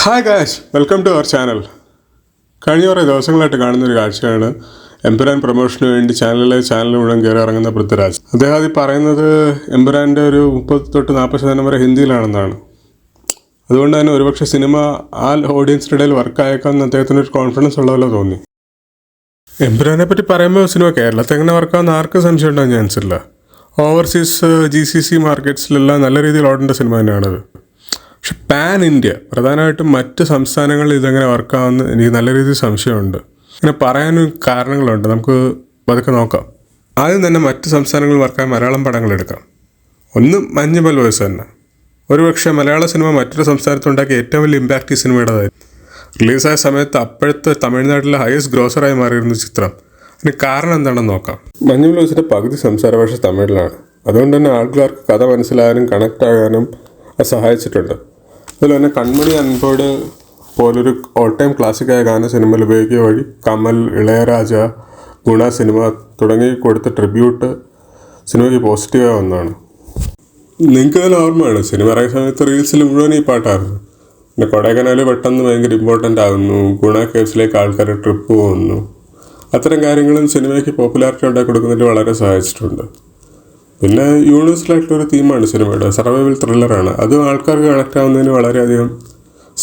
Hi guys, welcome to our channel. കഴിഞ്ഞ കുറേ ദിവസങ്ങളായിട്ട് കാണുന്നൊരു കാഴ്ചയാണ് എമ്പുരാൻ പ്രൊമോഷന് വേണ്ടി ചാനൽ മുഴുവൻ കയറി ഇറങ്ങുന്ന പൃഥ്വിരാജ്. അദ്ദേഹം അത് പറയുന്നത് എമ്പുരാൻ്റെ ഒരു 30-40% വരെ ഹിന്ദിയിലാണെന്നാണ്. അതുകൊണ്ട് തന്നെ ഒരുപക്ഷെ സിനിമ ആ ഓഡിയൻസിൻ്റെ ഇടയിൽ വർക്കായേക്കാമെന്ന് അദ്ദേഹത്തിനൊരു കോൺഫിഡൻസ് ഉള്ളതല്ലോ തോന്നി. എമ്പുരാനെ പറ്റി പറയുമ്പോൾ സിനിമ കേരളത്തിൽ എങ്ങനെ വർക്കാവുന്ന ആർക്കും സംശയം ഉണ്ടാകാൻ ചാൻസ് ഇല്ല. ഓവർസീസ് GCC മാർക്കറ്റ്സിലെല്ലാം നല്ല രീതിയിൽ ഓടേണ്ട സിനിമ തന്നെയാണത്. പക്ഷെ പാൻ ഇന്ത്യ, പ്രധാനമായിട്ടും മറ്റ് സംസ്ഥാനങ്ങളിൽ ഇതെങ്ങനെ വർക്കാവുമെന്ന് എനിക്ക് നല്ല രീതിയിൽ സംശയമുണ്ട്. ഇങ്ങനെ പറയാനും കാരണങ്ങളുണ്ട്, നമുക്ക് അതൊക്കെ നോക്കാം. ആദ്യം തന്നെ മറ്റ് സംസ്ഥാനങ്ങളിൽ വർക്കാൻ മലയാളം പടങ്ങളെടുക്കാം. ഒന്ന് മഞ്ഞുമൽ ബോയ്സ് തന്നെ. ഒരുപക്ഷെ മലയാള സിനിമ മറ്റൊരു സംസ്ഥാനത്തുണ്ടാക്കിയ ഏറ്റവും വലിയ ഇമ്പാക്റ്റ് ഈ സിനിമയുടേതായിരുന്നു. റിലീസായ സമയത്ത് അപ്പോഴത്തെ തമിഴ്നാട്ടിലെ ഹയസ്റ്റ് ഗ്രോസറായി മാറിയിരുന്ന ചിത്രം. അതിന് കാരണം എന്താണെന്ന് നോക്കാം. മഞ്ഞുമൽ ബോയ്സിൻ്റെ പകുതി സംസാര ഭാഷ തമിഴിലാണ്. അതുകൊണ്ട് തന്നെ ആൾക്കാർക്ക് കഥ മനസ്സിലാകാനും കണക്റ്റ് ആകാനും അത് സഹായിച്ചിട്ടുണ്ട്. അതുപോലെ തന്നെ കൺമണി അൻപോട് പോലൊരു ഓൾ ടൈം ക്ലാസിക്കായ ഗാന സിനിമയിൽ ഉപയോഗിക്കുക വഴി കമൽ, ഇളയരാജ, ഗുണ സിനിമ തുടങ്ങി കൊടുത്ത ട്രിബ്യൂട്ട് സിനിമയ്ക്ക് പോസിറ്റീവായി വന്നതാണ്. നിങ്ങൾക്ക് തന്നെ ഓർമ്മയാണ്, സിനിമ ഇറങ്ങിയ സമയത്ത് റീൽസിൽ മുഴുവൻ ഈ പാട്ടായിരുന്നു. പിന്നെ കൊടൈക്കനാൽ പെട്ടെന്ന് ഭയങ്കര ഇമ്പോർട്ടൻ്റ് ആകുന്നു, ഗുണ കേവ്സിലേക്ക് ആൾക്കാർ ട്രിപ്പ് പോകുന്നു. അത്തരം കാര്യങ്ങളും സിനിമയ്ക്ക് പോപ്പുലാരിറ്റി ഉണ്ടാക്കി കൊടുക്കുന്നതിൽ വളരെ സഹായിച്ചിട്ടുണ്ട്. പിന്നെ യൂണിവേഴ്സലായിട്ടുള്ളൊരു തീമാണ് സിനിമയുടെ, സർവൈവൽ ത്രില്ലറാണ്. അതും ആൾക്കാർക്ക് കണക്റ്റ് ആവുന്നതിന് വളരെയധികം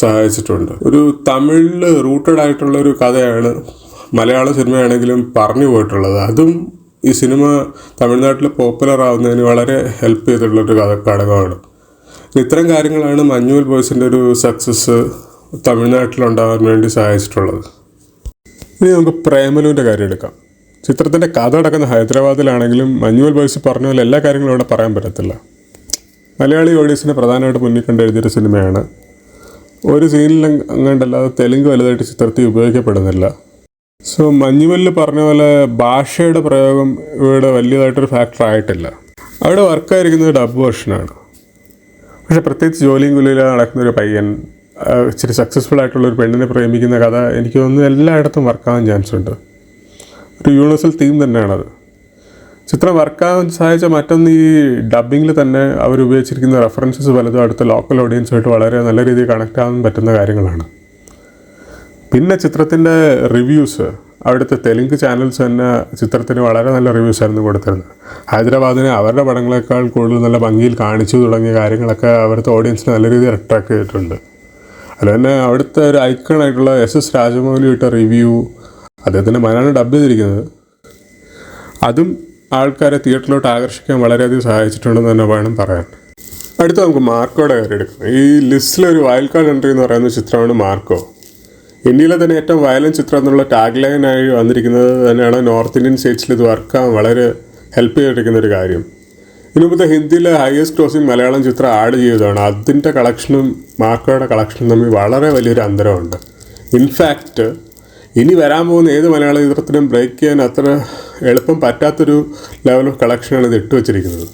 സഹായിച്ചിട്ടുണ്ട്. ഒരു തമിഴിൽ റൂട്ടഡ് ആയിട്ടുള്ളൊരു കഥയാണ് മലയാള സിനിമയാണെങ്കിലും പറഞ്ഞു പോയിട്ടുള്ളത്. അതും ഈ സിനിമ തമിഴ്നാട്ടിൽ പോപ്പുലർ ആവുന്നതിന് വളരെ ഹെൽപ്പ് ചെയ്തിട്ടുള്ളൊരു ഘടകമാണ്. ഇത്തരം കാര്യങ്ങളാണ് മഞ്ഞുമൽ ബോയ്സിൻ്റെ ഒരു സക്സസ് തമിഴ്നാട്ടിലുണ്ടാകാൻ വേണ്ടി സഹായിച്ചിട്ടുള്ളത്. ഇനി നമുക്ക് പ്രേമലുവിൻ്റെ കാര്യം എടുക്കാം. ചിത്രത്തിൻ്റെ കഥ നടക്കുന്ന ഹൈദരാബാദിലാണെങ്കിലും മഞ്ഞുമൽ ബോയ്സ് പറഞ്ഞ പോലെ എല്ലാ കാര്യങ്ങളും ഇവിടെ പറയാൻ പറ്റത്തില്ല. മലയാളി ഓഡിയൻസിനെ പ്രധാനമായിട്ട് മുന്നിൽ കണ്ട് എഴുതിയൊരു സിനിമയാണ്. ഒരു സീനിലും അങ്ങോട്ടല്ലാതെ തെലുങ്ക് വലുതായിട്ട് ചിത്രത്തിൽ ഉപയോഗിക്കപ്പെടുന്നില്ല. സോ മഞ്ഞുമല്ലിൽ പറഞ്ഞ പോലെ ഭാഷയുടെ പ്രയോഗം ഇവിടെ വലിയതായിട്ടൊരു ഫാക്ടർ ആയിട്ടില്ല. അവിടെ വർക്കായിരിക്കുന്നത് ഡബ് വേർഷനാണ്. പക്ഷേ പ്രത്യേകിച്ച് ജോലിയും കൂലിയില്ലാതെ നടക്കുന്നൊരു പയ്യൻ ഇച്ചിരി സക്സസ്ഫുൾ ആയിട്ടുള്ളൊരു പെണ്ണിനെ പ്രേമിക്കുന്ന കഥ എനിക്ക് തോന്നുന്നു എല്ലായിടത്തും വർക്കാവാൻ ചാൻസ് ഉണ്ട്. ഒരു യൂണിവേഴ്സൽ തീം തന്നെയാണത്. ചിത്രം വർക്കാവാൻ സഹായിച്ച മറ്റൊന്ന് ഈ ഡബ്ബിങ്ങിൽ തന്നെ അവർ ഉപയോഗിച്ചിരിക്കുന്ന റെഫറൻസസ് പലതും അടുത്ത ലോക്കൽ ഓഡിയൻസുമായിട്ട് വളരെ നല്ല രീതിയിൽ കണക്റ്റ് ആവാൻ പറ്റുന്ന കാര്യങ്ങളാണ്. പിന്നെ ചിത്രത്തിൻ്റെ റിവ്യൂസ്, അവിടുത്തെ തെലുങ്ക് ചാനൽസ് തന്നെ ചിത്രത്തിന് വളരെ നല്ല റിവ്യൂസ് ആയിരുന്നു കൊടുത്തിരുന്നത്. ഹൈദരാബാദിനെ അവരുടെ പടങ്ങളെക്കാൾ കൂടുതൽ നല്ല ഭംഗിയിൽ കാണിച്ചു തുടങ്ങിയ കാര്യങ്ങളൊക്കെ അവിടുത്തെ ഓഡിയൻസിനെ നല്ല രീതിയിൽ അട്രാക്ട് ചെയ്തിട്ടുണ്ട്. അതുതന്നെ അവിടുത്തെ ഒരു ഐക്കണായിട്ടുള്ള SS രാജമൗലി ഇട്ട റിവ്യൂ, അദ്ദേഹത്തിൻ്റെ മലയാളം ഡബ് ചെയ്തിരിക്കുന്നത്, അതും ആൾക്കാരെ തിയേറ്ററിലോട്ട് ആകർഷിക്കാൻ വളരെയധികം സഹായിച്ചിട്ടുണ്ടെന്ന് തന്നെ വേണം പറയാൻ. അടുത്ത നമുക്ക് മാർക്കോയുടെ കാര്യം എടുക്കാം. ഈ ലിസ്റ്റിലൊരു വൈൽഡ് കാർഡ് എൻട്രി എന്ന് പറയുന്ന ചിത്രമാണ് മാർക്കോ. ഇന്ത്യയിലെ തന്നെ ഏറ്റവും വയലൻറ്റ് ചിത്രം എന്നുള്ള ടാഗ് ലൈനായി വന്നിരിക്കുന്നത് തന്നെയാണ് നോർത്ത് ഇന്ത്യൻ സ്റ്റേറ്റ്സിൽ ഇത് വർക്കാൻ വളരെ ഹെൽപ്പ് ചെയ്തിരിക്കുന്ന ഒരു കാര്യം. ഇതിനുമ്പത്തെ ഹിന്ദിയിലെ ഹയസ്റ്റ് ക്രോസിംഗ് മലയാളം ചിത്രം ആഡ് ചെയ്തതാണ്. അതിൻ്റെ കളക്ഷനും മാർക്കോയുടെ കളക്ഷനും തമ്മിൽ വളരെ വലിയൊരു അന്തരമുണ്ട്. ഇൻഫാക്റ്റ് ഇനി വരാൻ പോകുന്ന ഏത് മലയാള ചിത്രത്തിനും ബ്രേക്ക് ചെയ്യാൻ അത്ര എളുപ്പം പറ്റാത്തൊരു ലെവൽ ഓഫ് കളക്ഷനാണ് ഇത് ഇട്ട് വെച്ചിരിക്കുന്നത്.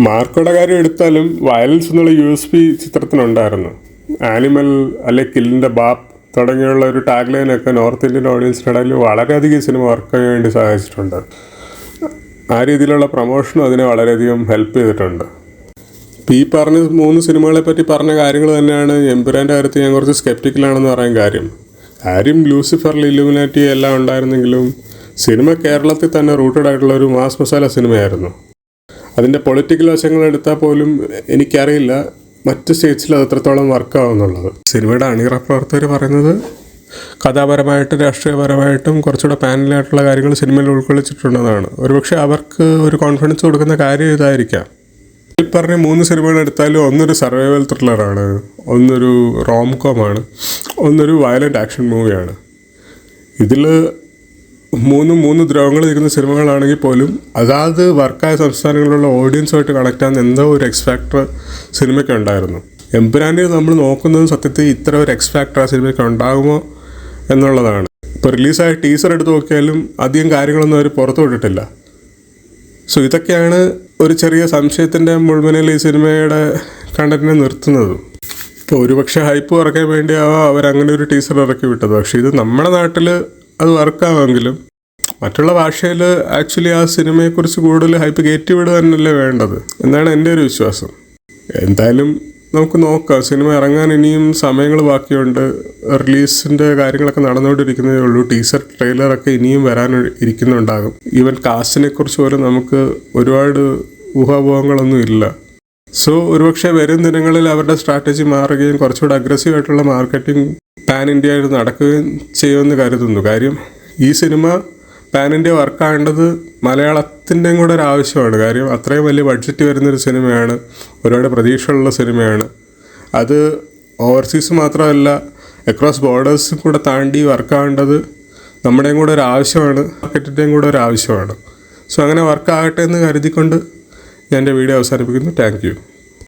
മാർക്കോയുടെ കാര്യം എടുത്താലും വയലൻസ് എന്നുള്ള USP ചിത്രത്തിനുണ്ടായിരുന്നു. ആനിമൽ അല്ലെ കില്ലിൻ്റെ ബാപ്പ് തുടങ്ങിയുള്ള ഒരു ടാഗ് ലൈനൊക്കെ നോർത്ത് ഇന്ത്യൻ ഓഡിയൻസിൻ്റെ ഇടയിൽ വളരെയധികം സിനിമ വർക്ക് ചെയ്യാൻ വേണ്ടി സഹായിച്ചിട്ടുണ്ട്. ആ രീതിയിലുള്ള പ്രൊമോഷനും അതിനെ വളരെയധികം ഹെൽപ്പ് ചെയ്തിട്ടുണ്ട്. ഈ പറഞ്ഞ 3 സിനിമകളെ പറ്റി പറഞ്ഞ കാര്യങ്ങൾ തന്നെയാണ് എമ്പുരാൻ്റെ കാര്യത്തിൽ ഞാൻ കുറച്ച് സ്കെപ്റ്റിക്കലാണെന്ന് പറയാൻ കാര്യം. ലൂസിഫറിൽ ഇലുമിനാറ്റി എല്ലാം ഉണ്ടായിരുന്നെങ്കിലും സിനിമ കേരളത്തിൽ തന്നെ റൂട്ടഡ് ആയിട്ടുള്ള ഒരു മാസ് മസാല സിനിമയായിരുന്നു. അതിൻ്റെ പൊളിറ്റിക്കൽ വശങ്ങൾ എടുത്താൽ പോലും എനിക്കറിയില്ല മറ്റ് സ്റ്റേറ്റ്സിൽ അത് എത്രത്തോളം വർക്കാവുന്നുള്ളത്. സിനിമയുടെ അണിയറ പ്രവർത്തകർ പറയുന്നത് കഥാപരമായിട്ടും രാഷ്ട്രീയപരമായിട്ടും കുറച്ചുകൂടെ പാനലായിട്ടുള്ള കാര്യങ്ങൾ സിനിമയിൽ ഉൾക്കൊള്ളിച്ചിട്ടുണ്ടെന്നാണ്. ഒരുപക്ഷെ അവർക്ക് ഒരു കോൺഫിഡൻസ് കൊടുക്കുന്ന കാര്യം ഇതായിരിക്കാം. ഈ പറഞ്ഞ 3 സിനിമകൾ എടുത്താലും ഒന്നൊരു സർവൈവൽ ത്രില്ലറാണ്, ഒന്നൊരു റോം കോമാണ്, ഒന്നൊരു വയലൻ്റ് ആക്ഷൻ മൂവിയാണ്. ഇതിൽ 3 ദ്രോഹങ്ങൾ നിൽക്കുന്ന സിനിമകളാണെങ്കിൽ പോലും അതാത് വർക്കായ സംസ്ഥാനങ്ങളിലുള്ള ഓഡിയൻസുമായിട്ട് കണക്റ്റ് ആകുന്ന എന്തോ ഒരു എക്സ് ഫാക്ടർ സിനിമയ്ക്ക് ഉണ്ടായിരുന്നു. എമ്പുരാൻ്റെ നമ്മൾ നോക്കുന്നത് സത്യത്തിൽ ഇത്ര ഒരു എക്സ് ഫാക്ടർ ആ സിനിമയ്ക്ക് ഉണ്ടാകുമോ എന്നുള്ളതാണ്. ഇപ്പോൾ റിലീസായ ടീസർ എടുത്ത് നോക്കിയാലും അധികം കാര്യങ്ങളൊന്നും അവർ പുറത്തു വിട്ടിട്ടില്ല. സോ ഇതൊക്കെയാണ് ഒരു ചെറിയ സംശയത്തിൻ്റെ മുൾമുനയിൽ ഈ സിനിമയുടെ കണ്ടന്റിനെ നിർത്തുന്നത്. ഇപ്പോൾ ഒരുപക്ഷെ ഹൈപ്പ് കുറയ്ക്കാൻ വേണ്ടിയാവാം അവരങ്ങനെ ഒരു ടീസർ ഇറക്കി വിട്ടത്. പക്ഷേ ഇത് നമ്മുടെ നാട്ടിൽ അത് വർക്കാവുമെങ്കിലും മറ്റുള്ള ഭാഷയിൽ ആക്ച്വലി ആ സിനിമയെക്കുറിച്ച് കൂടുതൽ ഹൈപ്പ് കയറ്റി വിടുക തന്നെയല്ലേ വേണ്ടത് എന്നാണ് എൻ്റെ ഒരു വിശ്വാസം. എന്തായാലും നമുക്ക് നോക്കാം. സിനിമ ഇറങ്ങാൻ ഇനിയും സമയങ്ങൾ ബാക്കിയുണ്ട്. റിലീസിൻ്റെ കാര്യങ്ങളൊക്കെ നടന്നുകൊണ്ടിരിക്കുന്നതേ ഉള്ളൂ. ടീസർ ട്രെയിലറൊക്കെ ഇനിയും വരാൻ ഇരിക്കുന്നുണ്ടാകും. ഈവൻ കാസ്റ്റിനെ കുറിച്ച് പോലും നമുക്ക് ഒരുപാട് ഊഹാപോഹങ്ങളൊന്നും ഇല്ല. സോ ഒരുപക്ഷെ വരും ദിനങ്ങളിൽ അവരുടെ സ്ട്രാറ്റജി മാറുകയും കുറച്ചുകൂടെ അഗ്രസീവായിട്ടുള്ള മാർക്കറ്റിംഗ് പാൻ ഇന്ത്യ ആയിട്ട് നടക്കുകയും ചെയ്യുമെന്ന് കരുതുന്നു. കാര്യം ഈ സിനിമ പാൻ ഇന്ത്യ വർക്കാകേണ്ടത് മലയാളത്തിൻ്റെയും കൂടെ ഒരു ആവശ്യമാണ്. കാര്യം അത്രയും വലിയ ബഡ്ജറ്റ് വരുന്നൊരു സിനിമയാണ്, ഒരുപാട് പ്രതീക്ഷയുള്ള സിനിമയാണ്. അത് ഓവർസീസ് മാത്രമല്ല, അക്രോസ് ബോർഡേഴ്സും കൂടെ താണ്ടി വർക്കാകേണ്ടത് നമ്മുടെയും കൂടെ ഒരു ആവശ്യമാണ്, മാർക്കറ്റിൻ്റെയും കൂടെ ഒരു ആവശ്യമാണ്. സോ അങ്ങനെ വർക്കാകട്ടെ എന്ന് കരുതിക്കൊണ്ട് ഞാൻ എൻ്റെ വീഡിയോ അവസാനിപ്പിക്കുന്നു. Thank you.